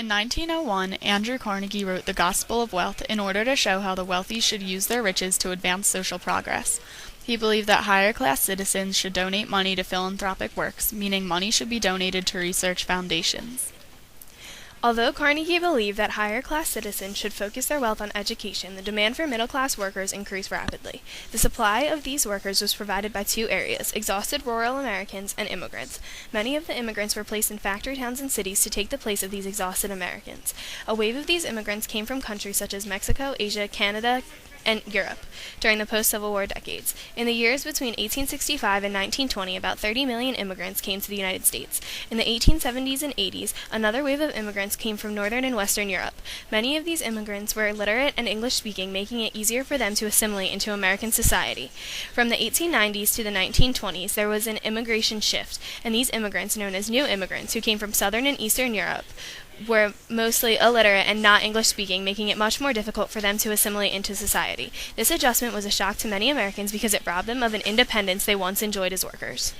In 1901, Andrew Carnegie wrote The Gospel of Wealth in order to show how the wealthy should use their riches to advance social progress. He believed that higher-class citizens should donate money to philanthropic works, meaning money should be donated to research foundations. Although Carnegie believed that higher-class citizens should focus their wealth on education, the demand for middle-class workers increased rapidly. The supply of these workers was provided by two areas: exhausted rural Americans and immigrants. Many of the immigrants were placed in factory towns and cities to take the place of these exhausted Americans. A wave of these immigrants came from countries such as Mexico, Asia, Canada, and Europe during the post-Civil War decades. In the years between 1865 and 1920, about 30 million immigrants came to the United States. In the 1870s and 80s, another wave of immigrants came from Northern and Western Europe. Many of these immigrants were literate and English-speaking, making it easier for them to assimilate into American society. From the 1890s to the 1920s, there was an immigration shift, and these immigrants, known as new immigrants, who came from Southern and Eastern Europe, were mostly illiterate and not English-speaking, making it much more difficult for them to assimilate into society. This adjustment was a shock to many Americans because it robbed them of an independence they once enjoyed as workers.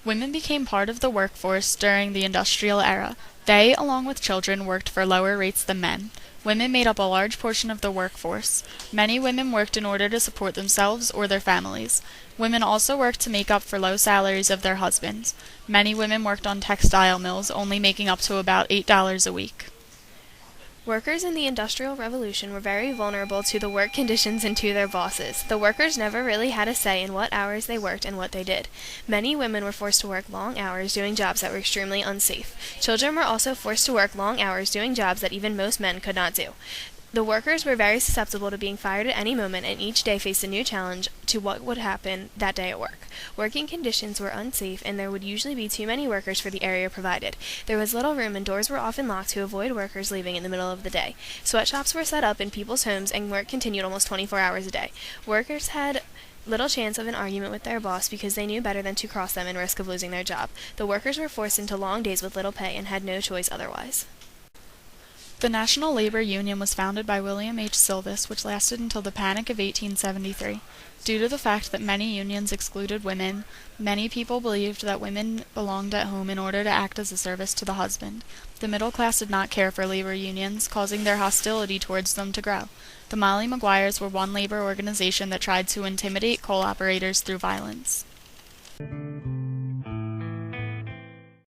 Women became part of the workforce during the industrial era. They, along with children, worked for lower rates than men. Women made up a large portion of the workforce. Many women worked in order to support themselves or their families. Women also worked to make up for low salaries of their husbands. Many women worked on textile mills, only making up to about $8 a week. Workers in the Industrial Revolution were very vulnerable to the work conditions and to their bosses. The workers never really had a say in what hours they worked and what they did. Many women were forced to work long hours doing jobs that were extremely unsafe. Children were also forced to work long hours doing jobs that even most men could not do. The workers were very susceptible to being fired at any moment, and each day faced a new challenge to what would happen that day at work. Working conditions were unsafe, and there would usually be too many workers for the area provided. There was little room, and doors were often locked to avoid workers leaving in the middle of the day. Sweatshops were set up in people's homes, and work continued almost 24 hours a day. Workers had little chance of an argument with their boss because they knew better than to cross them and risk of losing their job. The workers were forced into long days with little pay and had no choice otherwise. The National Labor Union was founded by William H. Silvis, which lasted until the Panic of 1873. Due to the fact that many unions excluded women, many people believed that women belonged at home in order to act as a service to the husband. The middle class did not care for labor unions, causing their hostility towards them to grow. The Molly Maguires were one labor organization that tried to intimidate coal operators through violence.